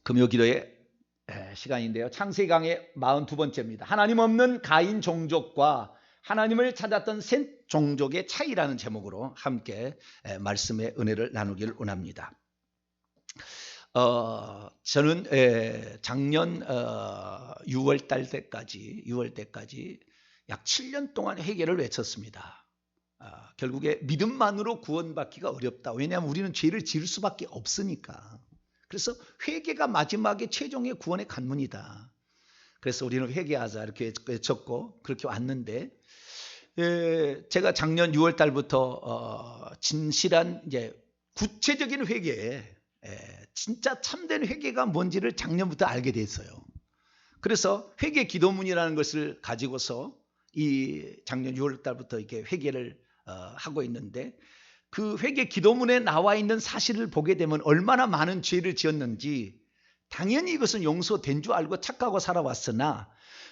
금요기도의 시간인데요. 창세기 강의 42번째입니다. 하나님 없는 가인 종족과 하나님을 찾았던 셋 종족의 차이라는 제목으로 함께 말씀의 은혜를 나누기를 원합니다. 저는 작년 6월 때까지 약 7년 동안 회개를 외쳤습니다. 결국에 믿음만으로 구원받기가 어렵다. 왜냐하면 우리는 죄를 지을 수밖에 없으니까. 그래서 회개가 마지막에 최종의 구원의 관문이다. 그래서 우리는 회개하자 이렇게 외쳤고 그렇게 왔는데, 제가 작년 6월 달부터 진실한 이제 구체적인 회개, 진짜 참된 회개가 뭔지를 작년부터 알게 됐어요. 그래서 회개 기도문이라는 것을 가지고서 이 작년 6월 달부터 이렇게 회개를 하고 있는데, 그 회개 기도문에 나와 있는 사실을 보게 되면 얼마나 많은 죄를 지었는지 당연히 이것은 용서된 줄 알고 착하고 살아왔으나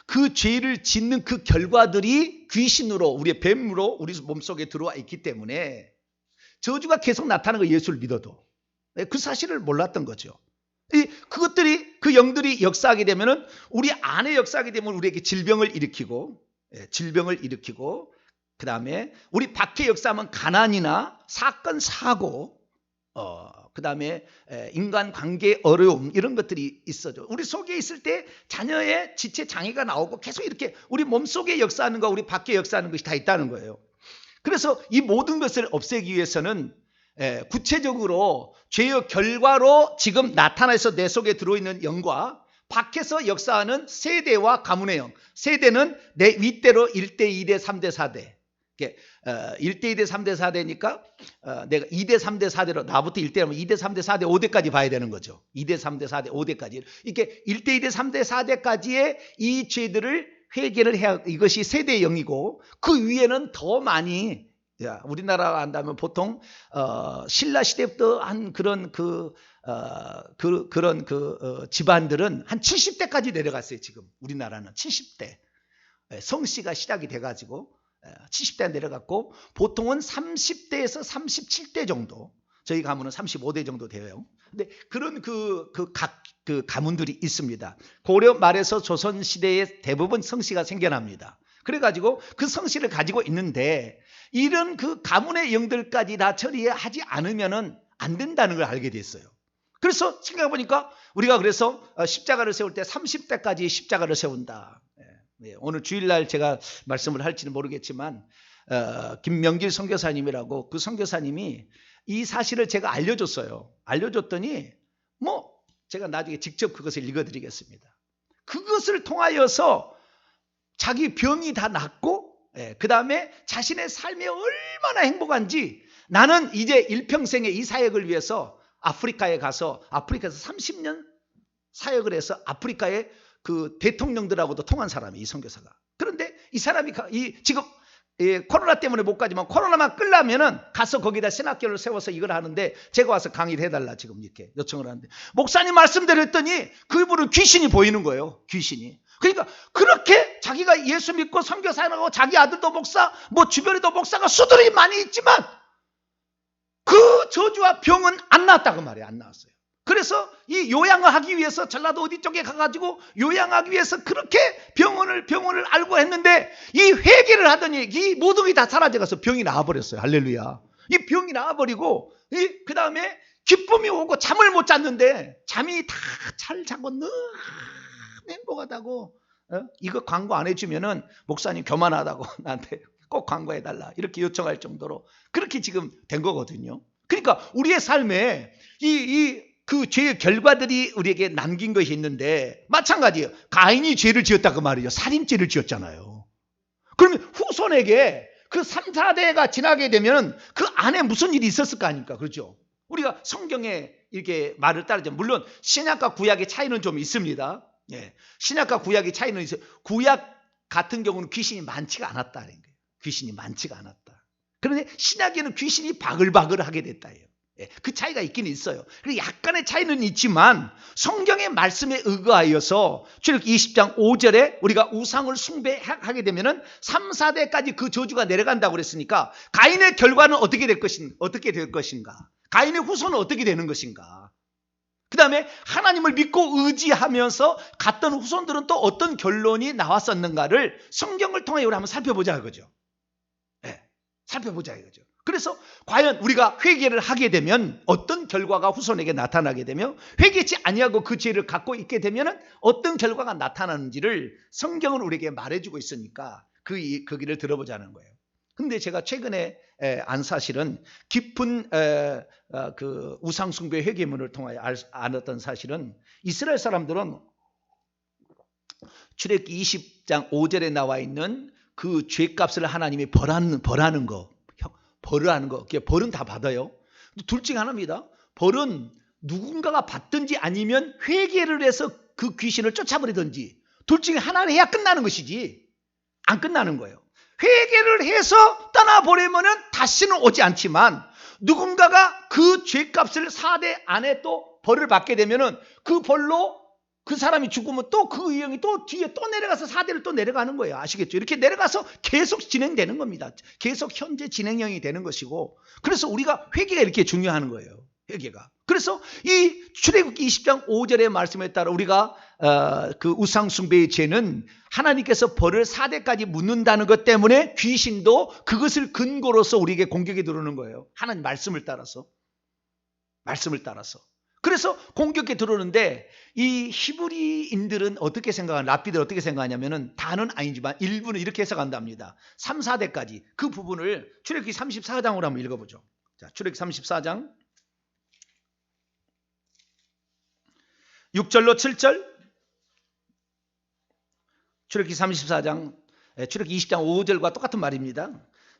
그 죄를 짓는 그 결과들이 귀신으로, 우리의 뱀으로 우리 몸속에 들어와 있기 때문에 저주가 계속 나타나는 거, 예수를 믿어도 그 사실을 몰랐던 거죠. 그것들이, 그 영들이 역사하게 되면은 우리 안에 역사하게 되면 우리에게 질병을 일으키고 그 다음에 우리 밖에 역사하면 가난이나 사건, 사고, 그 다음에 인간관계 어려움, 이런 것들이 있어죠. 우리 속에 있을 때 자녀의 지체 장애가 나오고 계속 이렇게 우리 몸속에 역사하는 거, 우리 밖에 역사하는 것이 다 있다는 거예요. 그래서 이 모든 것을 없애기 위해서는 구체적으로 죄의 결과로 지금 나타나서 내 속에 들어있는 영과 밖에서 역사하는 세대와 가문의 영, 세대는 내 윗대로 1대, 2대, 3대, 4대, 1대, 2대, 3대, 4대니까 내가 2대, 3대, 4대로, 나부터 1대라면 2대, 3대, 4대, 5대까지 봐야 되는 거죠. 2대, 3대, 4대, 5대까지. 이렇게 1대, 2대, 3대, 4대까지의 이 죄들을 회개를 해야, 이것이 세대의 영이고, 그 위에는 더 많이, 우리나라가 한다면 보통 신라 시대부터 한 그런 집안들은 한 70대까지 내려갔어요. 지금 우리나라는 70대 성씨가 시작이 돼가지고 70대 내려갔고, 보통은 30대에서 37대 정도, 저희 가문은 35대 정도 돼요. 근데 그런 각 가문들이 있습니다. 고려 말에서 조선 시대에 대부분 성씨가 생겨납니다. 그래가지고 그 성씨를 가지고 있는데, 이런 그 가문의 영들까지 다 처리하지 않으면은 안 된다는 걸 알게 됐어요. 그래서 생각해 보니까 우리가 그래서 십자가를 세울 때 30대까지 십자가를 세운다. 오늘 주일날 제가 말씀을 할지는 모르겠지만 김명길 선교사님이라고, 그 선교사님이 이 사실을 제가 알려줬어요. 알려줬더니 제가 나중에 직접 그것을 읽어드리겠습니다. 그것을 통하여서 자기 병이 다 낫고, 그 다음에 자신의 삶이 얼마나 행복한지, 나는 이제 일평생의 이 사역을 위해서 아프리카에 가서, 아프리카에서 30년 사역을 해서 아프리카의 그 대통령들하고도 통한 사람이, 이 선교사가. 그런데 이 사람이 지금 코로나 때문에 못 가지만, 코로나만 끌려면은 가서 거기다 신학교를 세워서 이걸 하는데, 제가 와서 강의를 해달라 지금 이렇게 요청을 하는데, 목사님 말씀드렸더니 그분은 귀신이 보이는 거예요. 귀신이. 그러니까 그렇게 자기가 예수 믿고 선교사하고 자기 아들도 목사, 주변에도 목사가 수들이 많이 있지만 그 저주와 병은 안 나왔다고 말이에요. 안 나왔어요. 그래서 이 요양을 하기 위해서 전라도 어디 쪽에 가가지고 요양하기 위해서 그렇게 병원을 알고 했는데, 이 회개를 하더니 이 모든 게 다 사라져가서 병이 나와버렸어요. 할렐루야. 이 병이 나와버리고, 그 다음에 기쁨이 오고 잠을 못 잤는데, 잠이 다 잘 자고 너무 행복하다고. 이거 광고 안 해주면은 목사님 교만하다고 나한테 꼭 광고해달라 이렇게 요청할 정도로 그렇게 지금 된 거거든요. 그러니까 우리의 삶에 그 죄의 결과들이 우리에게 남긴 것이 있는데, 마찬가지예요. 가인이 죄를 지었다 그 말이죠. 살인죄를 지었잖아요. 그러면 후손에게 그 3, 4대가 지나게 되면 그 안에 무슨 일이 있었을 거 아닙니까? 그렇죠? 우리가 성경에 이렇게 말을 따르죠. 물론 신약과 구약의 차이는 좀 있습니다. 신약과 구약의 차이는 있어요. 구약 같은 경우는 귀신이 많지가 않았다는 거예요. 귀신이 많지가 않았다. 그런데 신약에는 귀신이 바글바글하게 됐다예요. 그 차이가 있긴 있어요. 그리고 약간의 차이는 있지만 성경의 말씀에 의거하여서 출애굽기 20장 5절에 우리가 우상을 숭배하게 되면은 3, 4대까지 그 저주가 내려간다고 그랬으니까, 가인의 결과는 어떻게 될 것인가? 가인의 후손은 어떻게 되는 것인가? 그 다음에 하나님을 믿고 의지하면서 갔던 후손들은 또 어떤 결론이 나왔었는가를 성경을 통해 우리 한번 살펴보자 이거죠. 네, 살펴보자 이거죠. 그래서 과연 우리가 회개를 하게 되면 어떤 결과가 후손에게 나타나게 되며 회개치 아니하고 그 죄를 갖고 있게 되면 어떤 결과가 나타나는지를 성경은 우리에게 말해주고 있으니까 그 길을 들어보자는 거예요. 근데 제가 최근에 안 사실은 깊은 그 우상숭배 회개문을 통하여 알았던 사실은 이스라엘 사람들은 출애굽기 20장 5절에 나와 있는 그 죄값을 하나님이 벌하는 거, 벌은 다 받아요. 둘 중에 하나입니다. 벌은 누군가가 받든지 아니면 회개를 해서 그 귀신을 쫓아버리든지 둘 중에 하나를 해야 끝나는 것이지 안 끝나는 거예요. 회개를 해서 떠나버리면 다시는 오지 않지만 누군가가 그 죄값을 4대 안에 또 벌을 받게 되면 그 벌로 그 사람이 죽으면 또 그 의형이 또 뒤에 또 내려가서 4대를 또 내려가는 거예요. 아시겠죠? 이렇게 내려가서 계속 진행되는 겁니다. 계속 현재 진행형이 되는 것이고 그래서 우리가 회개가 이렇게 중요한 거예요. 회개가. 그래서 이 출애굽기 20장 5절의 말씀에 따라 우리가 그 우상숭배의 죄는 하나님께서 벌을 4대까지 묻는다는 것 때문에 귀신도 그것을 근거로서 우리에게 공격이 들어오는 거예요. 하나님 말씀을 따라서. 그래서 공격에 들어오는데 이 히브리인들은 어떻게 생각하냐, 랍비들 어떻게 생각하냐면은 다는 아니지만 일부는 이렇게 해석한답니다. 3, 4대까지 그 부분을 출애굽기 34장으로 한번 읽어보죠. 자, 출애굽기 34장 6절로 7절, 출애굽기 34장, 출애굽기 20장 5절과 똑같은 말입니다.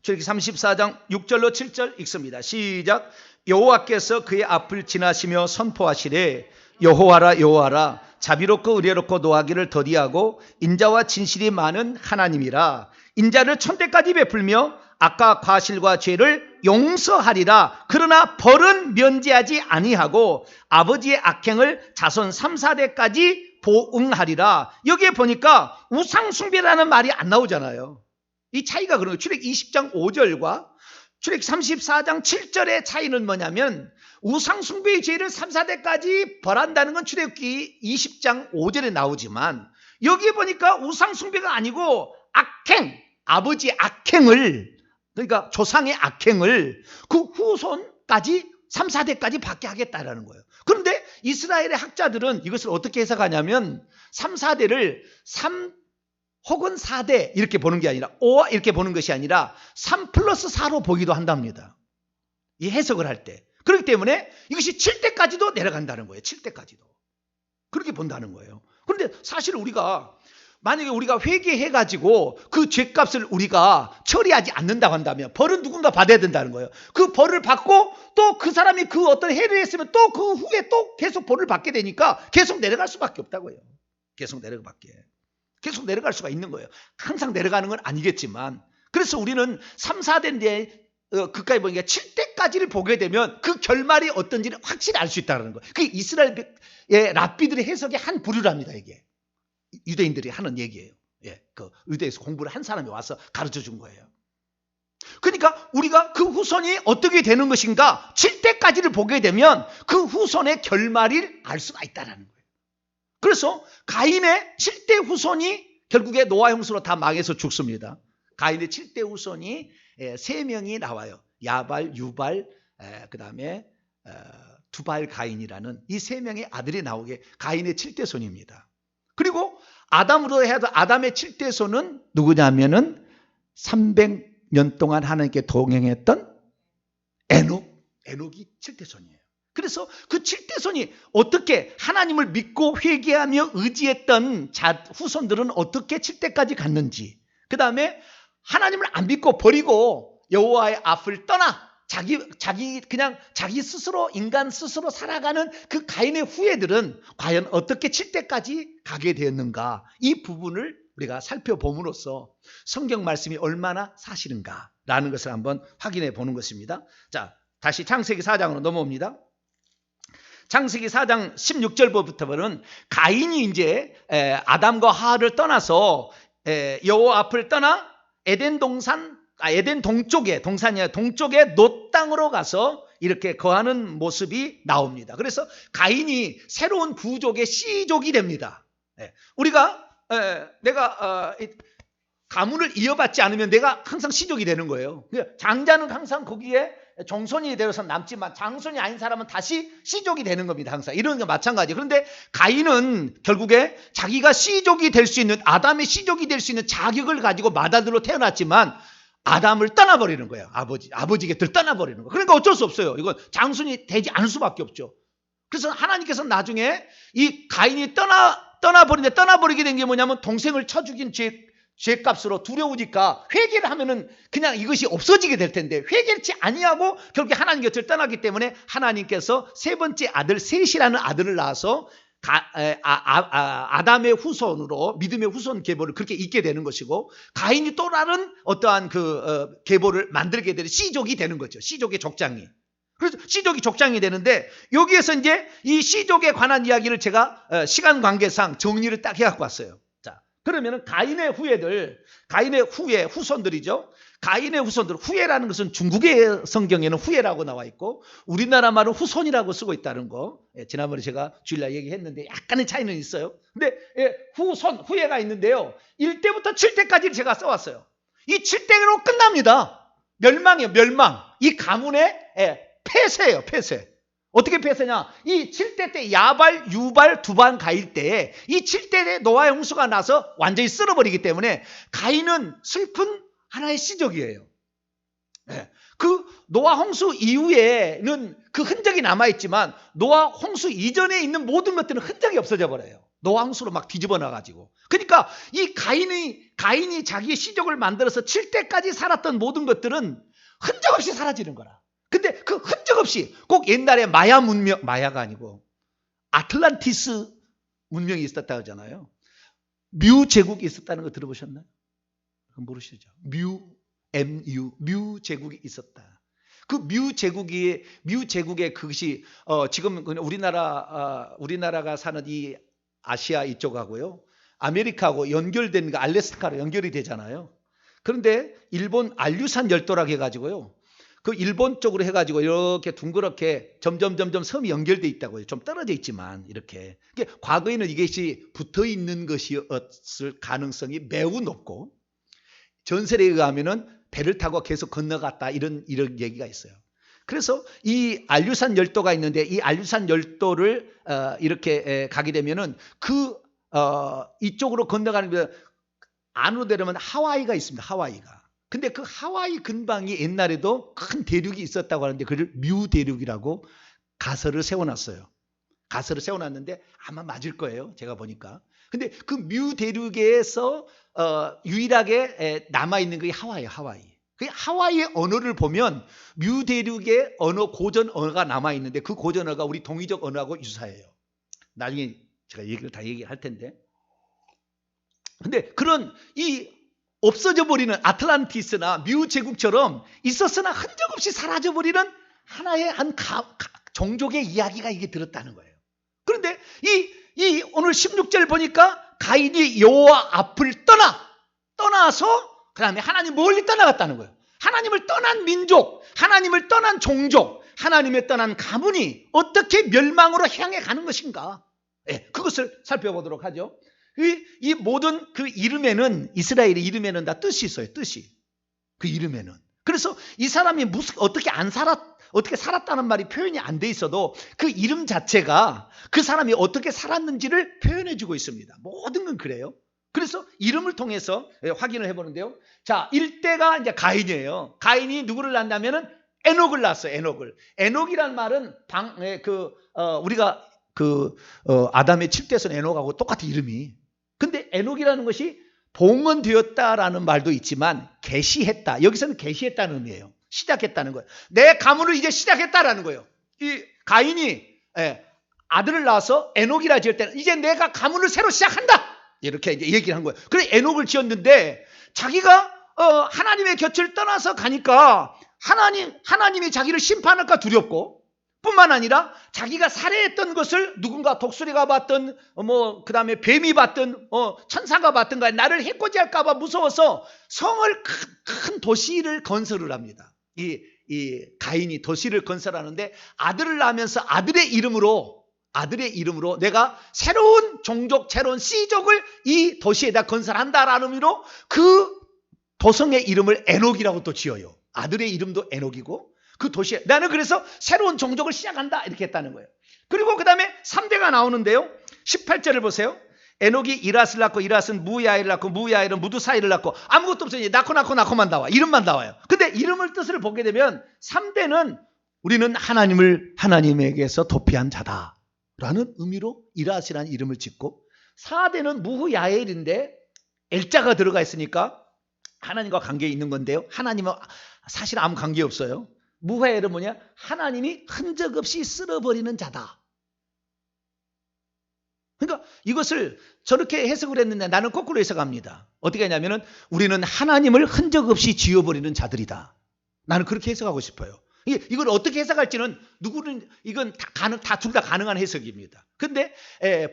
출애굽기 34장 6절로 7절 읽습니다. 시작. 여호와께서 그의 앞을 지나시며 선포하시되 여호와라 여호와라 자비롭고 의뢰롭고 노하기를 더디하고 인자와 진실이 많은 하나님이라. 인자를 천대까지 베풀며 악과 과실과 죄를 용서하리라. 그러나 벌은 면제하지 아니하고 아버지의 악행을 자손 3, 4대까지 보응하리라. 여기에 보니까 우상숭배라는 말이 안 나오잖아요. 이 차이가 그런 거예요. 출애굽기 20장 5절과 출애굽기 34장 7절의 차이는 뭐냐면 우상숭배의 죄를 3, 4대까지 벌한다는 건 출애굽기 20장 5절에 나오지만 여기에 보니까 우상숭배가 아니고 악행, 아버지의 악행을, 그러니까 조상의 악행을 그 후손까지 3, 4대까지 받게 하겠다라는 거예요. 그런데 이스라엘의 학자들은 이것을 어떻게 해석하냐면 3, 4대를 3 혹은 4대 이렇게 보는 게 아니라 5 이렇게 보는 것이 아니라 3 플러스 4로 보기도 한답니다. 이 해석을 할 때. 그렇기 때문에 이것이 7대까지도 내려간다는 거예요. 7대까지도. 그렇게 본다는 거예요. 그런데 사실 만약에 우리가 회개해가지고 그 죄값을 우리가 처리하지 않는다고 한다면 벌은 누군가 받아야 된다는 거예요. 그 벌을 받고 또 그 사람이 그 어떤 해를 했으면 또 그 후에 또 계속 벌을 받게 되니까 계속 내려갈 수밖에 없다고요. 계속 내려갈 수가 있는 거예요. 항상 내려가는 건 아니겠지만 그래서 우리는 3, 4대인데 그까지 보니까 7대까지를 보게 되면 그 결말이 어떤지를 확실히 알 수 있다는 거예요. 그게 이스라엘의 랍비들의 해석의 한 부류랍니다. 이게 유대인들이 하는 얘기예요. 그 유대에서 공부를 한 사람이 와서 가르쳐 준 거예요. 그러니까 우리가 그 후손이 어떻게 되는 것인가 7대까지를 보게 되면 그 후손의 결말을 알 수가 있다는 거예요. 그래서 가인의 7대 후손이 결국에 노아 형수로 다 망해서 죽습니다. 가인의 7대 후손이 3명이 나와요. 야발, 유발, 그 다음에 두발 가인이라는 이 3명의 아들이 나오게 가인의 7대 손입니다. 그리고 아담으로 해도 아담의 7대 손은 누구냐면은 300년 동안 하나님께 동행했던 에녹이 7대 손이에요. 그래서 그 7대 손이 어떻게 하나님을 믿고 회개하며 의지했던 후손들은 어떻게 7대까지 갔는지, 그 다음에 하나님을 안 믿고 버리고 여호와의 앞을 떠나 자기 스스로 인간 스스로 살아가는 그 가인의 후예들은 과연 어떻게 7대까지 가게 되었는가, 이 부분을 우리가 살펴봄으로써 성경 말씀이 얼마나 사실인가라는 것을 한번 확인해 보는 것입니다. 자, 다시 창세기 4장으로 넘어옵니다. 창세기 4장 16절부터는 가인이 이제 아담과 하와를 떠나서 여호와 앞을 떠나 에덴 동쪽에 동쪽에 놋 땅으로 가서 이렇게 거하는 모습이 나옵니다. 그래서 가인이 새로운 부족의 씨족이 됩니다. 우리가 내가 가문을 이어받지 않으면 내가 항상 씨족이 되는 거예요. 장자는 항상 거기에 종손이 되어서 남지만 장손이 아닌 사람은 다시 씨족이 되는 겁니다. 항상 이런 게 마찬가지. 그런데 가인은 결국에 자기가 씨족이 될 수 있는, 아담의 씨족이 될 수 있는 자격을 가지고 맏아들로 태어났지만 아담을 떠나버리는 거예요. 아버지 곁을 떠나버리는 거예요. 그러니까 어쩔 수 없어요. 이건 장손이 되지 않을 수밖에 없죠. 그래서 하나님께서 나중에 이 가인이 떠나버리게 된 게 뭐냐면 동생을 쳐 죽인 죄값으로 두려우니까 회개를 하면은 그냥 이것이 없어지게 될 텐데 회개치 아니하고 결국에 하나님 곁을 떠나기 때문에 하나님께서 세 번째 아들 셋이라는 아들을 낳아서 아담의 후손으로 믿음의 후손 계보를 그렇게 잇게 되는 것이고, 가인이 또 다른 어떠한 계보를 만들게 되는 씨족이 되는 거죠. 씨족의 족장이. 그래서 씨족이 족장이 되는데, 여기에서 이제 이 씨족에 관한 이야기를 제가 시간 관계상 정리를 딱 해갖고 왔어요. 자, 그러면은 가인의 후손들이죠. 가인의 후손들, 후예라는 것은 중국의 성경에는 후예라고 나와 있고 우리나라 말은 후손이라고 쓰고 있다는 거, 지난번에 제가 주일날 얘기했는데 약간의 차이는 있어요. 근데 후예가 있는데요, 1대부터 7대까지를 제가 써왔어요. 이 7대로 끝납니다. 멸망이에요. 멸망. 이 가문의 폐쇄예요. 폐쇄. 어떻게 폐쇄냐, 이 7대 때 야발, 유발, 두발 가일 때에 이 7대에 노아의 홍수가 나서 완전히 쓸어버리기 때문에 가인은 슬픈 하나의 씨족이에요. 그 노아 홍수 이후에는 그 흔적이 남아있지만 노아 홍수 이전에 있는 모든 것들은 흔적이 없어져 버려요. 노아 홍수로 막 뒤집어 놔가지고. 그러니까 이 가인이 자기의 씨족을 만들어서 7대까지 살았던 모든 것들은 흔적 없이 사라지는 거라. 근데 그 흔적 없이 꼭 옛날에 마야가 아니고 아틀란티스 문명이 있었다고 하잖아요. 뮤 제국이 있었다는 거 들어보셨나요? 모르시죠? 뮤 제국이 있었다. 그 뮤 제국의 그것이 지금 우리나라가 사는 이 아시아 이쪽하고요, 아메리카하고 연결된 거 알래스카로 연결이 되잖아요. 그런데 일본 알류산 열도라고 해가지고요, 그 일본 쪽으로 해가지고 이렇게 둥그렇게 점점 섬이 연결돼 있다고요. 좀 떨어져 있지만 이렇게. 과거에는 이것이 붙어 있는 것이었을 가능성이 매우 높고, 전설에 의하면은 배를 타고 계속 건너갔다 이런 얘기가 있어요. 그래서 이 알류산 열도가 있는데 이 알류산 열도를 이렇게 가게 되면은 이쪽으로 건너가는 안으로 내려면 하와이가 있습니다. 하와이가. 근데 그 하와이 근방이 옛날에도 큰 대륙이 있었다고 하는데 그걸 뮤 대륙이라고 가설을 세워놨어요. 가설을 세워놨는데 아마 맞을 거예요. 제가 보니까. 근데 그 뮤 대륙에서 유일하게 남아있는 게 하와이. 그 하와이의 언어를 보면 뮤 대륙의 고전 언어가 남아있는데 그 고전 언어가 우리 동이족 언어하고 유사해요. 나중에 제가 얘기를 다 얘기할 텐데. 근데 그런 이 없어져 버리는 아틀란티스나 뮤 제국처럼 있었으나 흔적 없이 사라져 버리는 하나의 종족의 이야기가 이게 들었다는 거예요. 그런데 이 오늘 16절 보니까 가인이 여호와 앞을 떠나서 그 다음에 하나님 멀리 떠나갔다는 거예요. 하나님을 떠난 민족, 하나님을 떠난 종족, 하나님을 떠난 가문이 어떻게 멸망으로 향해 가는 것인가, 그것을 살펴보도록 하죠. 이 모든 그 이름에는, 이스라엘의 이름에는 다 뜻이 있어요. 뜻이. 그 이름에는. 그래서 이 사람이 어떻게 살았다는 말이 표현이 안 돼 있어도 그 이름 자체가 그 사람이 어떻게 살았는지를 표현해 주고 있습니다. 모든 건 그래요. 그래서 이름을 통해서 확인을 해보는데요. 자, 1대가 이제 가인이에요. 가인이 누구를 낳냐면은 에녹을 낳았어요. 에녹이란 말은 우리가 아담의 7대선 에녹하고 똑같은 이름이. 근데 에녹이라는 것이 봉헌되었다라는 말도 있지만 계시했다. 여기서는 계시했다는 의미예요. 시작했다는 거예요. 내 가문을 이제 시작했다라는 거예요. 이 가인이 아들을 낳아서 에녹이라 지을 때는 이제 내가 가문을 새로 시작한다. 이렇게 이제 얘기를 한 거예요. 그래 에녹을 지었는데 자기가 하나님의 곁을 떠나서 가니까 하나님이 자기를 심판할까 두렵고, 뿐만 아니라 자기가 살해했던 것을 누군가 독수리가 봤든 그 다음에 뱀이 봤든 천사가 봤든 간에 나를 해코지할까 봐 무서워서 성을 큰 도시를 건설을 합니다. 이 이 가인이 도시를 건설하는데 아들을 낳으면서 아들의 이름으로 내가 새로운 종족, 새로운 씨족을 이 도시에다 건설한다라는 의미로 그 도성의 이름을 에녹이라고 또 지어요. 아들의 이름도 에녹이고 그 도시에 나는 그래서 새로운 종족을 시작한다 이렇게 했다는 거예요. 그리고 그 다음에 3대가 나오는데요. 18절을 보세요. 에녹이 이랏을 낳고 이랏은 무야일을 낳고 무야일은 무두사일을 낳고 아무것도 없어요. 낳고만 나와. 이름만 나와요. 근데 이름을 뜻을 보게 되면 3대는 우리는 하나님에게서 도피한 자다라는 의미로 이랏이라는 이름을 짓고 4대는 무야일인데 엘자가 들어가 있으니까 하나님과 관계에 있는 건데요. 하나님은 사실 아무 관계 없어요. 무야일은 뭐냐? 하나님이 흔적 없이 쓸어버리는 자다. 그러니까 이것을 저렇게 해석을 했는데 나는 거꾸로 해석합니다. 어떻게 하냐면은 우리는 하나님을 흔적 없이 지워버리는 자들이다. 나는 그렇게 해석하고 싶어요. 이걸 어떻게 해석할지는 이건 다 둘 다 가능한 해석입니다. 근데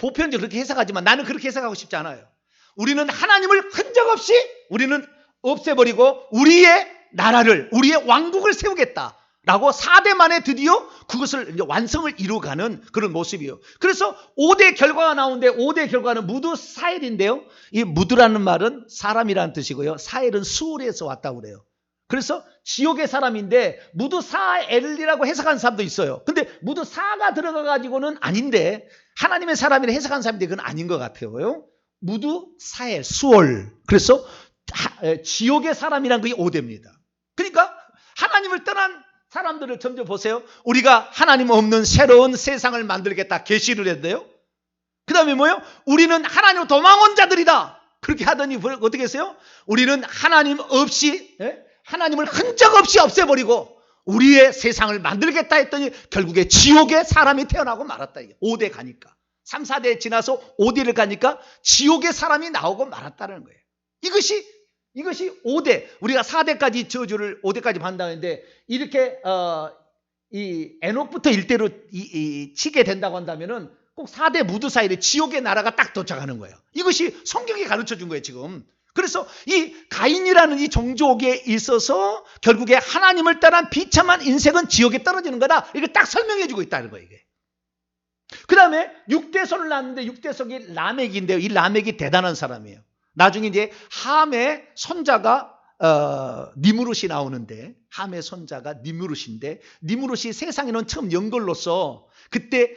보편적으로 그렇게 해석하지만 나는 그렇게 해석하고 싶지 않아요. 우리는 하나님을 흔적 없이 우리는 없애버리고 우리의 나라를, 우리의 왕국을 세우겠다. 라고 4대 만에 드디어 그것을 이제 완성을 이루어가는 그런 모습이에요. 그래서 5대 결과가 나오는데 5대 결과는 무두사일인데요. 이 무두라는 말은 사람이라는 뜻이고요. 사일은 수월에서 왔다고 그래요. 그래서 지옥의 사람인데 무두사엘이라고 해석한 사람도 있어요. 근데 무두사가 들어가가지고는 아닌데 하나님의 사람이라 해석한 사람인데 그건 아닌 것 같아요. 무두사엘, 수월. 그래서 지옥의 사람이란 그게 5대입니다. 그러니까 하나님을 떠난 사람들을 점점 보세요. 우리가 하나님 없는 새로운 세상을 만들겠다 계시를 했는데요. 그 다음에 뭐예요? 우리는 하나님 도망온 자들이다. 그렇게 하더니 어떻게 했어요? 우리는 하나님 없이 하나님을 흔적 없이 없애버리고 우리의 세상을 만들겠다 했더니 결국에 지옥에 사람이 태어나고 말았다. 이게 5대 가니까 3, 4대 지나서 5대를 가니까 지옥에 사람이 나오고 말았다는 거예요. 이것이 5대, 우리가 4대까지 저주를 5대까지 받는다는데 이렇게 이 에녹부터 일대로 치게 된다고 한다면은 꼭 4대 무두사일에 지옥의 나라가 딱 도착하는 거예요. 이것이 성경이 가르쳐 준 거예요, 지금. 그래서 이 가인이라는 이 종족에 있어서 결국에 하나님을 따른 비참한 인생은 지옥에 떨어지는 거다. 이걸 딱 설명해 주고 있다는 거예요, 이게. 그 다음에 6대손을 낳았는데 6대손이 라멕인데요. 이 라멕이 대단한 사람이에요. 나중에 이제 함의 손자가 니무롯이 나오는데 함의 손자가 니무롯인데 니무롯이 세상에는 처음 연걸로서 그때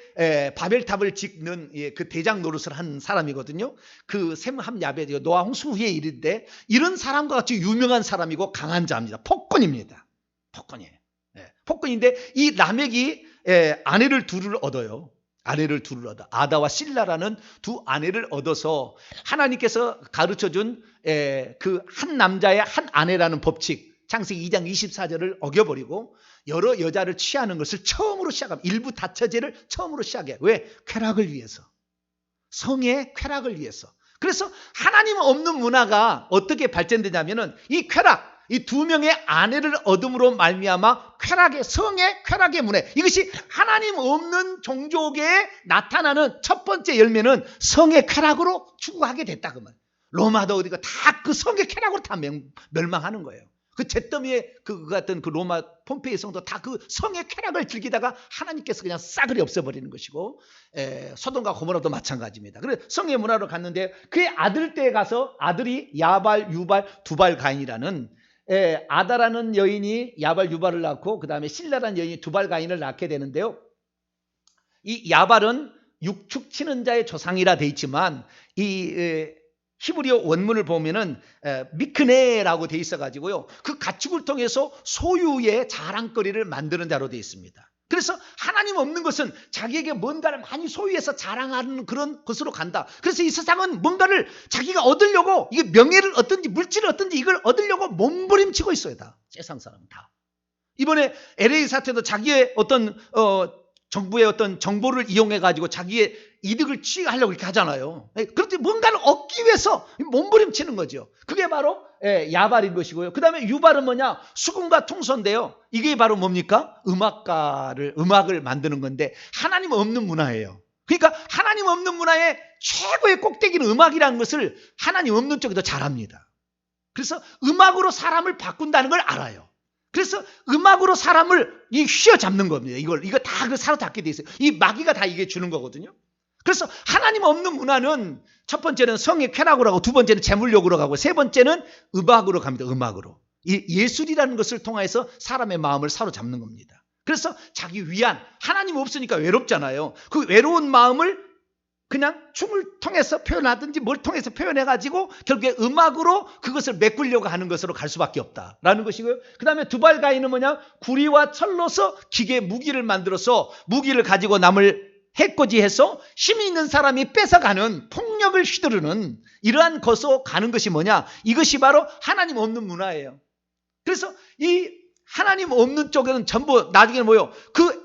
바벨탑을 짓는 그 대장 노릇을 한 사람이거든요. 그 셈함 야벳 노아 홍수 후의 일인데 이런 사람과 같이 유명한 사람이고 강한 자입니다. 폭군입니다. 폭군이에요. 폭군인데 이 라멕이 아내를 둘을 얻어요. 아다와 실라라는 두 아내를 얻어서 하나님께서 가르쳐준 그 한 남자의 한 아내라는 법칙 창세기 2장 24절을 어겨버리고 여러 여자를 취하는 것을 처음으로 시작합니다. 일부 다처제를 처음으로 시작해요. 왜? 쾌락을 위해서. 성의 쾌락을 위해서. 그래서 하나님 없는 문화가 어떻게 발전되냐면은 이 쾌락, 이 두 명의 아내를 얻음으로 말미암아 성의 쾌락의 문화, 이것이 하나님 없는 종족에 나타나는 첫 번째 열매는 성의 쾌락으로 추구하게 됐다 그 말. 로마도 어디가 다 그 성의 쾌락으로 다 멸망하는 거예요. 그 잿더미에 그 같은 그 로마 폼페이 성도 다 그 성의 쾌락을 즐기다가 하나님께서 그냥 싸그리 없애버리는 것이고 소돔과 고모라도 마찬가지입니다. 그래서 성의 문화로 갔는데 그의 아들 때에 가서 아들이 야발, 유발, 두발, 가인이라는 아다라는 여인이 야발, 유발을 낳고 그 다음에 실라라는 여인이 두발, 가인을 낳게 되는데요. 이 야발은 육축 치는 자의 조상이라 돼 있지만 이 히브리어 원문을 보면은 미크네라고 돼 있어가지고요. 그 가축을 통해서 소유의 자랑거리를 만드는 자로 돼 있습니다. 그래서 하나님 없는 것은 자기에게 뭔가를 많이 소유해서 자랑하는 그런 것으로 간다. 그래서 이 세상은 뭔가를 자기가 얻으려고 이게 명예를 얻든지 물질을 얻든지 이걸 얻으려고 몸부림치고 있어요. 다 세상 사람은 다. 이번에 LA 사태도 자기의 어떤 정부의 어떤 정보를 이용해 가지고 자기의 이득을 취하려고 이렇게 하잖아요. 그렇지 뭔가를 얻기 위해서 몸부림치는 거죠. 그게 바로 야발인 것이고요. 그 다음에 유발은 뭐냐? 수금과 통소인데요. 이게 바로 뭡니까? 음악을 만드는 건데 하나님 없는 문화예요. 그러니까 하나님 없는 문화의 최고의 꼭대기는 음악이라는 것을 하나님 없는 쪽에도 잘합니다. 그래서 음악으로 사람을 바꾼다는 걸 알아요. 그래서 음악으로 사람을 휘어잡는 겁니다. 이거 다 그 사로잡게 돼 있어요. 이 마귀가 다 이게 주는 거거든요. 그래서 하나님 없는 문화는 첫 번째는 성의 쾌락으로 가고 두 번째는 재물욕으로 가고 세 번째는 음악으로 갑니다. 음악으로. 이 예술이라는 것을 통해서 사람의 마음을 사로잡는 겁니다. 그래서 자기 위안, 하나님 없으니까 외롭잖아요. 그 외로운 마음을 그냥 춤을 통해서 표현하든지 뭘 통해서 표현해가지고 결국에 음악으로 그것을 메꾸려고 하는 것으로 갈 수밖에 없다라는 것이고요. 그 다음에 두발가인은 뭐냐? 구리와 철로서 기계 무기를 만들어서 무기를 가지고 남을 해코지해서 힘이 있는 사람이 뺏어가는 폭력을 휘두르는 이러한 것으로 가는 것이 뭐냐? 이것이 바로 하나님 없는 문화예요. 그래서 이 하나님 없는 쪽에는 전부 나중에는 뭐예요? 그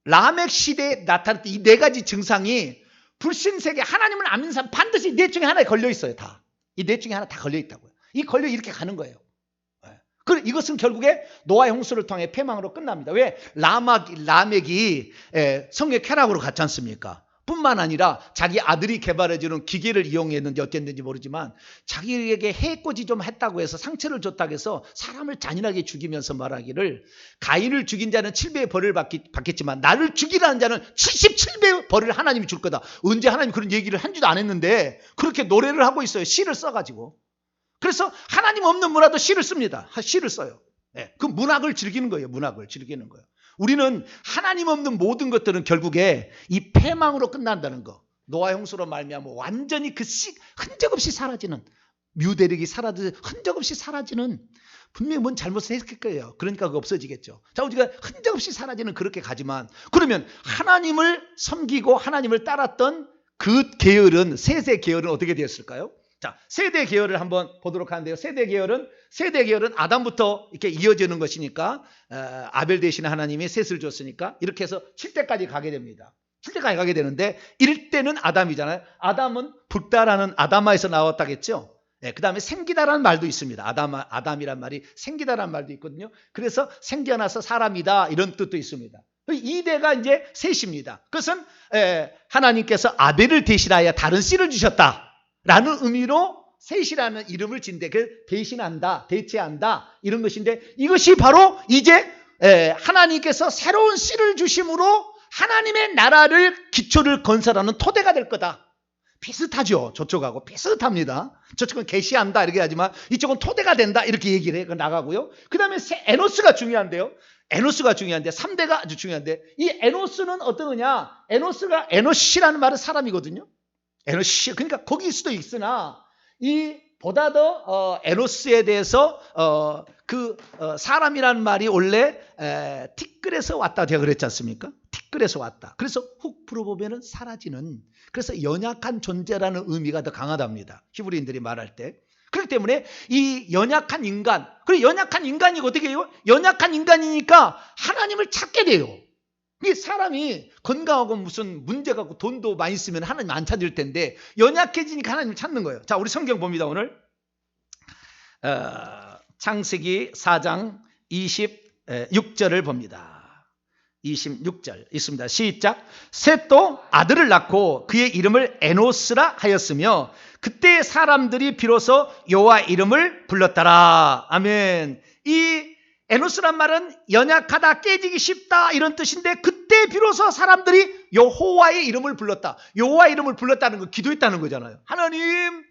라멕 시대에 나타났던 이 네 가지 증상이 불신세계 하나님을 안 믿는 사람 반드시 이 넷 중에 하나에 걸려 있어요. 다. 이 넷 중에 하나 다 걸려 있다고요. 이 걸려 이렇게 가는 거예요. 그리고 이것은 결국에 노아의 홍수를 통해 패망으로 끝납니다. 왜? 라멕이 성의 쾌락으로 갔지 않습니까? 뿐만 아니라 자기 아들이 개발해주는 기계를 이용했는지 어땠는지 모르지만 자기에게 해코지 좀 했다고 해서 상처를 줬다고 해서 사람을 잔인하게 죽이면서 말하기를 가인을 죽인 자는 7배의 벌을 받겠지만 나를 죽이라는 자는 77배의 벌을 하나님이 줄 거다. 언제 하나님이 그런 얘기를 한 줄도 안 했는데 그렇게 노래를 하고 있어요. 시를 써가지고. 그래서 하나님 없는 문화도 시를 씁니다. 시를 써요. 그 문학을 즐기는 거예요. 문학을 즐기는 거예요. 우리는 하나님 없는 모든 것들은 결국에 이 패망으로 끝난다는 거. 노아 홍수로 말미암아 완전히 그 흔적 없이 사라지는 뮤대력이 사라지는 흔적 없이 사라지는 분명히 뭔 잘못을 했을 거예요. 그러니까 그거 없어지겠죠. 자, 우리가 흔적 없이 사라지는 그렇게 가지만 그러면 하나님을 섬기고 하나님을 따랐던 그 계열은 세세 계열은 어떻게 되었을까요? 자, 세대 계열을 한번 보도록 하는데요. 세대 계열은 아담부터 이렇게 이어지는 것이니까 아벨 대신에 하나님이 셋을 줬으니까 이렇게 해서 7대까지 가게 됩니다. 7대까지 가게 되는데 1대는 아담이잖아요. 아담은 붓다라는 아다마에서 나왔다겠죠. 그 다음에 생기다라는 말도 있습니다. 아담이란 말이 생기다라는 말도 있거든요. 그래서 생겨나서 사람이다 이런 뜻도 있습니다. 2대가 이제 셋입니다. 그것은 하나님께서 아벨을 대신하여 다른 씨를 주셨다 라는 의미로 셋이라는 이름을 진대. 그 대신한다, 대체한다 이런 것인데 이것이 바로 이제 하나님께서 새로운 씨를 주심으로 하나님의 나라를 기초를 건설하는 토대가 될 거다. 비슷하죠. 저쪽하고 비슷합니다. 저쪽은 계시한다 이렇게 하지만 이쪽은 토대가 된다 이렇게 얘기를 해 나가고요. 그 다음에 에노스가 중요한데요. 에노스가 중요한데 3대가 아주 중요한데 이 에노스는 어떤 거냐? 에노시라는 말은 사람이거든요. 에노시 그러니까 거기일 수도 있으나 이 보다 더 에노스에 대해서 사람이라는 말이 원래 티끌에서 왔다 제가 그랬지 않습니까? 티끌에서 왔다. 그래서 훅 풀어보면은 사라지는 그래서 연약한 존재라는 의미가 더 강하답니다. 히브리인들이 말할 때. 그렇기 때문에 이 연약한 인간 그리고 연약한 인간이 어떻게 해요? 연약한 인간이니까 하나님을 찾게 돼요. 이 사람이 건강하고 무슨 문제가 없고 돈도 많이 쓰면 하나님 안 찾을 텐데 연약해지니까 하나님을 찾는 거예요. 자, 우리 성경 봅니다. 오늘 창세기 4장 26절을 봅니다. 26절 있습니다. 시작. 셋도 아들을 낳고 그의 이름을 에노스라 하였으며 그때 사람들이 비로소 여호와 이름을 불렀더라. 아멘. 이 에노스란 말은 연약하다, 깨지기 쉽다 이런 뜻인데 그때 비로소 사람들이 여호와의 이름을 불렀다. 여호와 이름을 불렀다는 거 기도했다는 거잖아요. 하나님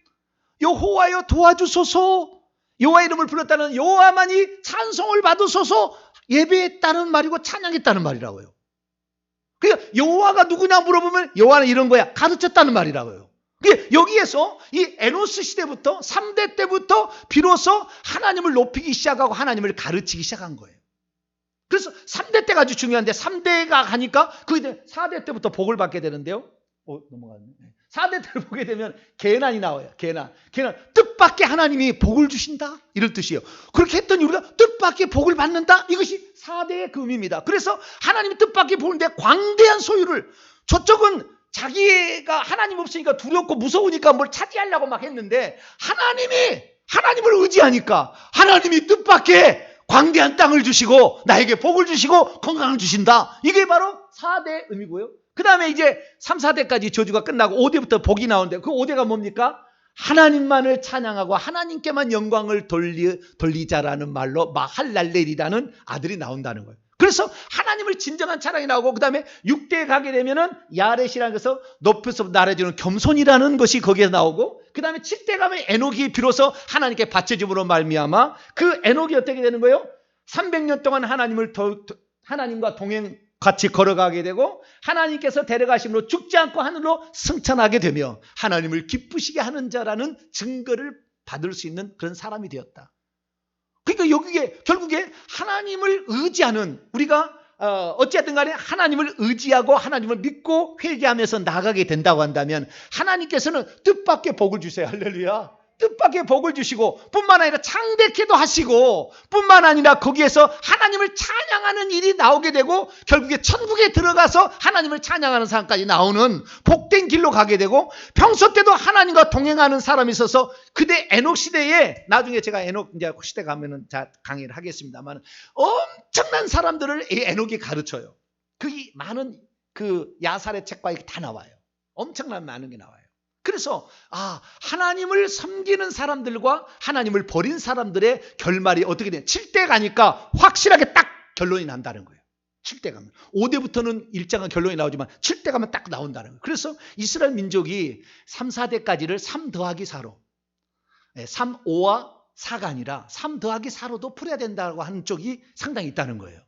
여호와여 도와주소서. 여호와 이름을 불렀다는 여호와만이 찬송을 받으소서 예배했다는 말이고 찬양했다는 말이라고요. 그러니까 여호와가 누구냐 물어보면 여호와는 이런 거야. 가르쳤다는 말이라고요. 여기에서 이 에노스 시대부터 3대 때부터 비로소 하나님을 높이기 시작하고 하나님을 가르치기 시작한 거예요. 그래서 3대 때가 아주 중요한데 3대가 가니까 그 4대 때부터 복을 받게 되는데요. 넘어갔네. 4대 때를 보게 되면 계난이 나와요. 계난. 뜻밖의 하나님이 복을 주신다 이런 뜻이에요. 그렇게 했더니 우리가 뜻밖의 복을 받는다 이것이 4대의 그 의미입니다. 그래서 하나님이 뜻밖의 복을 주는데 광대한 소유를 저쪽은 자기가 하나님 없으니까 두렵고 무서우니까 뭘 차지하려고 막 했는데 하나님을 의지하니까 하나님이 뜻밖의 광대한 땅을 주시고 나에게 복을 주시고 건강을 주신다. 이게 바로 4대 의미고요. 그 다음에 이제 3, 4대까지 저주가 끝나고 5대부터 복이 나오는데 그 5대가 뭡니까? 하나님만을 찬양하고 하나님께만 영광을 돌리자라는 말로 마할랄렐이라는 아들이 나온다는 거예요. 그래서 하나님을 진정한 찬양이 나오고 그 다음에 6대에 가게 되면은 야렛이라는 것에서 높여서 나라지는 겸손이라는 것이 거기에 나오고 그 다음에 7대 가면 에녹이 비로소 하나님께 바쳐짐으로 말미암아 그 에녹이 어떻게 되는 거예요? 300년 동안 하나님과 동행 같이 걸어가게 되고 하나님께서 데려가심으로 죽지 않고 하늘로 승천하게 되며 하나님을 기쁘시게 하는 자라는 증거를 받을 수 있는 그런 사람이 되었다. 그러니까 여기에 결국에 하나님을 의지하는 우리가 어찌하든 간에 하나님을 의지하고 하나님을 믿고 회개하면서 나가게 된다고 한다면 하나님께서는 뜻밖의 복을 주세요. 할렐루야. 뜻밖의 복을 주시고 뿐만 아니라 창대케도 하시고 뿐만 아니라 거기에서 하나님을 찬양하는 일이 나오게 되고 결국에 천국에 들어가서 하나님을 찬양하는 사람까지 나오는 복된 길로 가게 되고 평소 때도 하나님과 동행하는 사람이 있어서 그때 에녹 시대에 나중에 제가 에녹 이제 시대 가면은 강의를 하겠습니다만 엄청난 사람들을 이 에녹이 가르쳐요. 그 많은 그 야살의 책과 이렇게 다 나와요. 엄청난 많은 게 나와요. 그래서 하나님을 섬기는 사람들과 하나님을 버린 사람들의 결말이 어떻게 되냐 7대 가니까 확실하게 딱 결론이 난다는 거예요. 7대 가면 5대부터는 일정한 결론이 나오지만 7대 가면 딱 나온다는 거예요. 그래서 이스라엘 민족이 3, 4대까지를 3 더하기 4로 3, 5와 4가 아니라 3 더하기 4로도 풀어야 된다고 하는 쪽이 상당히 있다는 거예요.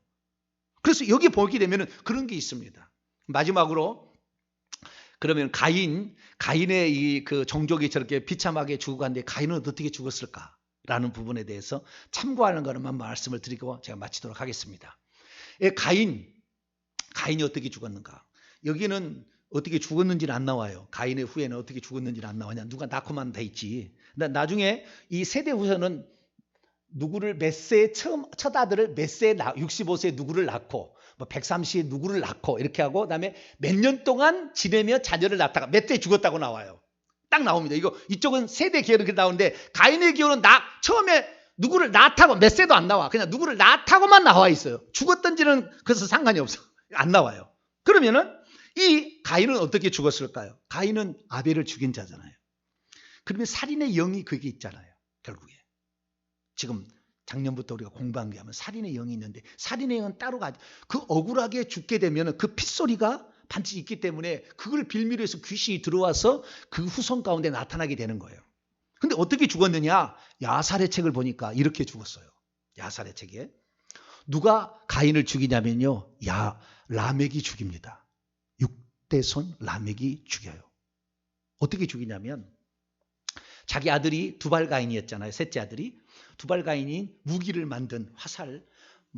그래서 여기 보게 되면 그런 게 있습니다. 마지막으로 그러면 가인의 이 그 종족이 저렇게 비참하게 죽어갔는데 가인은 어떻게 죽었을까라는 부분에 대해서 참고하는 것만 말씀을 드리고 제가 마치도록 하겠습니다. 가인이 어떻게 죽었는가? 여기는 어떻게 죽었는지는 안 나와요. 가인의 후에는 어떻게 죽었는지는 안 나와냐? 누가 낳고만 돼 있지. 나중에 이 세대 후손은 누구를 메세의 첫 아들을 메세에 65세에 누구를 낳고 130에 누구를 낳고 이렇게 하고 그다음에 몇 년 동안 지내며 자녀를 낳다가 몇 대 죽었다고 나와요. 딱 나옵니다. 이쪽은 세대 기호로 그렇게 나오는데 가인의 기호는 처음에 누구를 낳다고 몇 세도 안 나와. 그냥 누구를 낳다고만 나와 있어요. 죽었던지는 그래서 상관이 없어. 안 나와요. 그러면은 이 가인은 어떻게 죽었을까요? 가인은 아벨을 죽인 자잖아요. 그러면 살인의 영이 그게 있잖아요. 결국에. 지금 작년부터 우리가 공부한 게 하면 살인의 영이 있는데 살인의 영은 따로 그 억울하게 죽게 되면 그 핏소리가 반드시 있기 때문에 그걸 빌미로 해서 귀신이 들어와서 그 후손 가운데 나타나게 되는 거예요. 근데 어떻게 죽었느냐? 야살의 책을 보니까 이렇게 죽었어요. 야살의 책에 누가 가인을 죽이냐면요, 라멕이 죽입니다. 6대 손 라멕이 죽여요. 어떻게 죽이냐면 자기 아들이 두발가인이었잖아요. 셋째 아들이 두발가인이 무기를 만든 화살,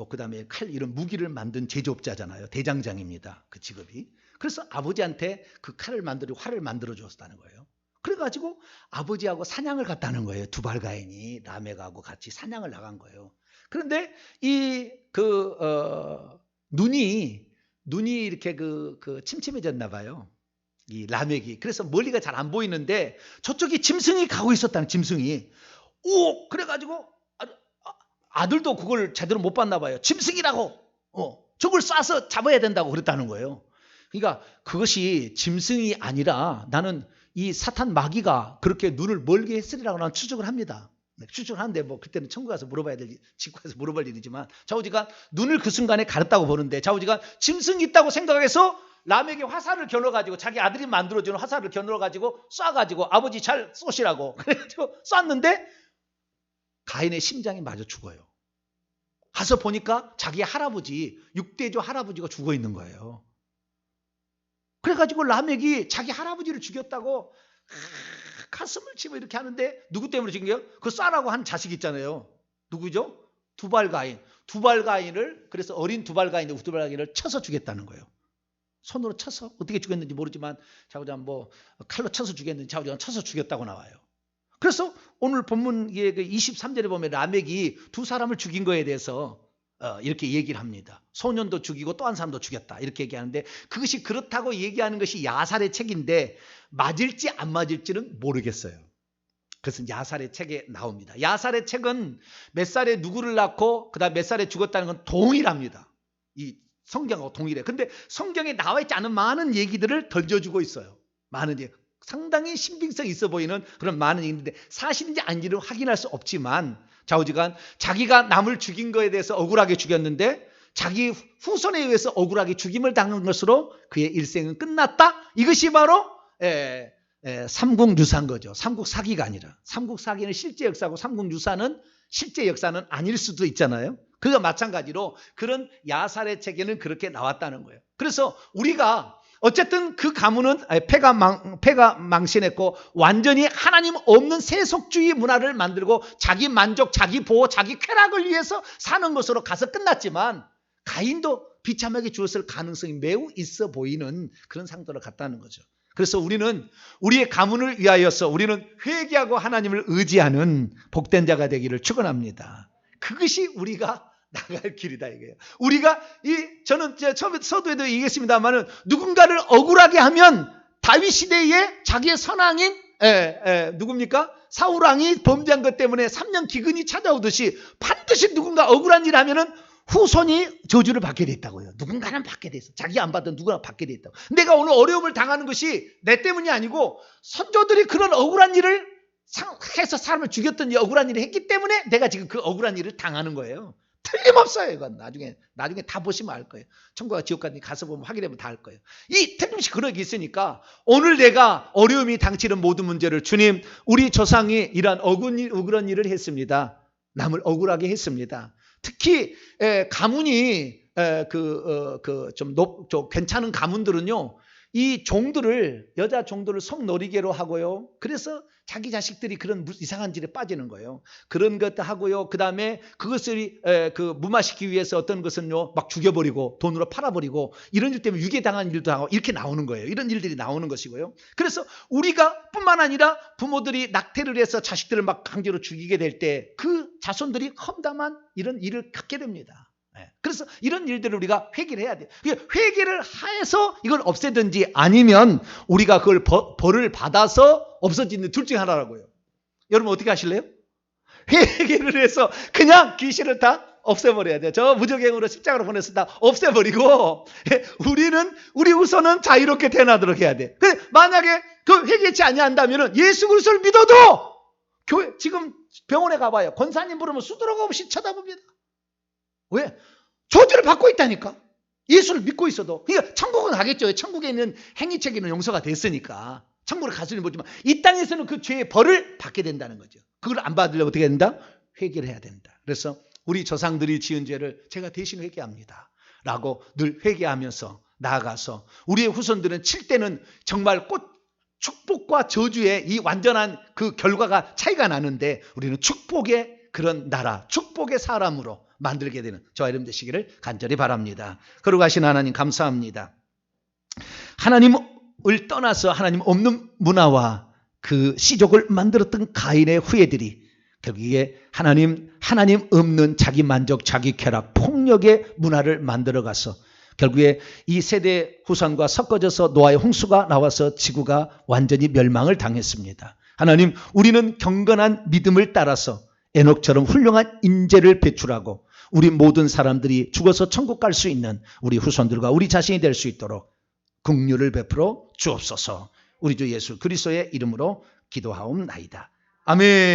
그 다음에 칼 이런 무기를 만든 제조업자잖아요. 대장장입니다. 그 직업이. 그래서 아버지한테 그 칼을 활을 만들어 줬다는 거예요. 그래가지고 아버지하고 사냥을 갔다는 거예요. 두발가인이 라멕하고 같이 사냥을 나간 거예요. 그런데 눈이 이렇게 침침해졌나 봐요. 이 라멕이. 그래서 멀리가 잘 안 보이는데 저쪽에 짐승이 가고 있었다는 짐승이. 그래가지고 아들도 그걸 제대로 못 봤나 봐요. 짐승이라고. 저걸 쏴서 잡아야 된다고 그랬다는 거예요. 그러니까 그것이 짐승이 아니라 나는 이 사탄 마귀가 그렇게 눈을 멀게 했으리라고 나는 추측을 합니다. 추측을 하는데 그때는 천국 가서 물어봐야 될, 지구 가서 물어볼 일이지만 좌우지가 눈을 그 순간에 가렸다고 보는데 좌우지가 짐승이 있다고 생각해서 라멕이 화살을 겨눠가지고 자기 아들이 만들어주는 화살을 겨눠가지고 쏴가지고 아버지 잘 쏘시라고 그래가지고 쐈는데 가인의 심장이 마저 죽어요. 가서 보니까 자기 할아버지 6대조 할아버지가 죽어 있는 거예요. 그래가지고 라멕이 자기 할아버지를 죽였다고 가슴을 치고 이렇게 하는데 누구 때문에 죽인 거예요? 그 쏴라고 한 자식 있잖아요. 누구죠? 두발가인. 두발가인을 그래서 어린 두발가인을 쳐서 죽였다는 거예요. 손으로 쳐서 어떻게 죽였는지 모르지만 자우지가 칼로 쳐서 죽였는지 자우지가 쳐서 죽였다고 나와요. 그래서 오늘 본문의 23절에 보면 라멕이 두 사람을 죽인 거에 대해서 이렇게 얘기를 합니다. 소년도 죽이고 또 한 사람도 죽였다 이렇게 얘기하는데 그것이 그렇다고 얘기하는 것이 야살의 책인데 맞을지 안 맞을지는 모르겠어요. 그것은 야살의 책에 나옵니다. 야살의 책은 몇 살에 누구를 낳고 그다음 몇 살에 죽었다는 건 동일합니다. 이 성경하고 동일해. 근데 성경에 나와 있지 않은 많은 얘기들을 던져주고 있어요. 많은 얘기. 상당히 신빙성 있어 보이는 그런 많은 얘기인데 사실인지 아닌지는 확인할 수 없지만 좌우지간 자기가 남을 죽인 거에 대해서 억울하게 죽였는데 자기 후손에 의해서 억울하게 죽임을 당한 것으로 그의 일생은 끝났다. 이것이 바로 삼국유사인 거죠. 삼국사기가 아니라. 삼국사기는 실제 역사고 삼국유사는 실제 역사는 아닐 수도 있잖아요. 그와 마찬가지로 그런 야살의 책에는 그렇게 나왔다는 거예요. 그래서 우리가 어쨌든 그 가문은 패가 망신했고 완전히 하나님 없는 세속주의 문화를 만들고 자기 만족, 자기 보호, 자기 쾌락을 위해서 사는 것으로 가서 끝났지만 가인도 비참하게 죽었을 가능성이 매우 있어 보이는 그런 상태로 갔다는 거죠. 그래서 우리는 우리의 가문을 위하여서 우리는 회개하고 하나님을 의지하는 복된 자가 되기를 축원합니다. 그것이 우리가 나갈 길이다 이거예요. 우리가 저는 처음에 서두에도 얘기했습니다만은 누군가를 억울하게 하면 다윗 시대에 자기의 선왕인 누굽니까? 사울왕이 범죄한 것 때문에 3년 기근이 찾아오듯이 반드시 누군가 억울한 일을 하면은 후손이 저주를 받게 돼 있다고요. 누군가는 받게 돼 있어. 자기 안 받은 누구나 받게 돼 있다고. 내가 오늘 어려움을 당하는 것이 내 때문이 아니고 선조들이 그런 억울한 일을 해서 사람을 죽였던 이 억울한 일을 했기 때문에 내가 지금 그 억울한 일을 당하는 거예요. 틀림없어요. 이건 나중에 다 보시면 알 거예요. 천국과 지옥까지 가서 보면 확인해보면 다 알 거예요. 이 틀림없이 그런 게 있으니까 오늘 내가 어려움이 당치는 모든 문제를 주님 우리 조상이 이러한 억울한 일을 했습니다. 남을 억울하게 했습니다. 특히 가문이 좀 괜찮은 가문들은요. 이 여자 종들을 속놀이개로 하고요. 그래서 자기 자식들이 그런 이상한 일에 빠지는 거예요. 그런 것도 하고요. 그 다음에 그것을 무마시키기 위해서 어떤 것은요, 막 죽여버리고 돈으로 팔아버리고 이런 일 때문에 유괴당한 일도 하고 이렇게 나오는 거예요. 이런 일들이 나오는 것이고요. 그래서 우리가 뿐만 아니라 부모들이 낙태를 해서 자식들을 막 강제로 죽이게 될 때 그 자손들이 험담한 이런 일을 갖게 됩니다. 그래서 이런 일들을 우리가 회개를 해야 돼요. 회개를 해서 이걸 없애든지 아니면 우리가 그걸 벌을 받아서 없어지는 둘 중에 하나라고요. 여러분 어떻게 하실래요? 회개를 해서 그냥 귀신을 다 없애버려야 돼요. 저 무적행으로 십자가로 보내서 다 없애버리고 우리 후손은 자유롭게 태어나도록 해야 돼. 만약에 그 회개치 아니한다면 예수 그리스도를 믿어도 지금 병원에 가봐요. 권사님 부르면 수두룩 없이 쳐다봅니다. 왜? 저주를 받고 있다니까. 예수를 믿고 있어도. 그러니까 천국은 가겠죠. 천국에 있는 행위책에는 용서가 됐으니까. 천국을 갈 수는 모르지만 이 땅에서는 그 죄의 벌을 받게 된다는 거죠. 그걸 안 받으려면 어떻게 된다? 회개를 해야 된다. 그래서 우리 조상들이 지은 죄를 제가 대신 회개합니다. 라고 늘 회개하면서 나아가서 우리의 후손들은 칠 때는 정말 축복과 저주의 이 완전한 그 결과가 차이가 나는데 우리는 축복의 그런 나라, 축복의 사람으로 만들게 되는 저와 여러분 되시기를 간절히 바랍니다. 그러고 하신 하나님 감사합니다. 하나님을 떠나서 하나님 없는 문화와 그 시족을 만들었던 가인의 후예들이 결국에 하나님 없는 자기 만족, 자기 쾌락, 폭력의 문화를 만들어가서 결국에 이 세대 후손과 섞어져서 노아의 홍수가 나와서 지구가 완전히 멸망을 당했습니다. 하나님 우리는 경건한 믿음을 따라서 에녹처럼 훌륭한 인재를 배출하고 우리 모든 사람들이 죽어서 천국 갈 수 있는 우리 후손들과 우리 자신이 될 수 있도록 긍휼을 베풀어 주옵소서. 우리 주 예수 그리스도의 이름으로 기도하옵나이다. 아멘.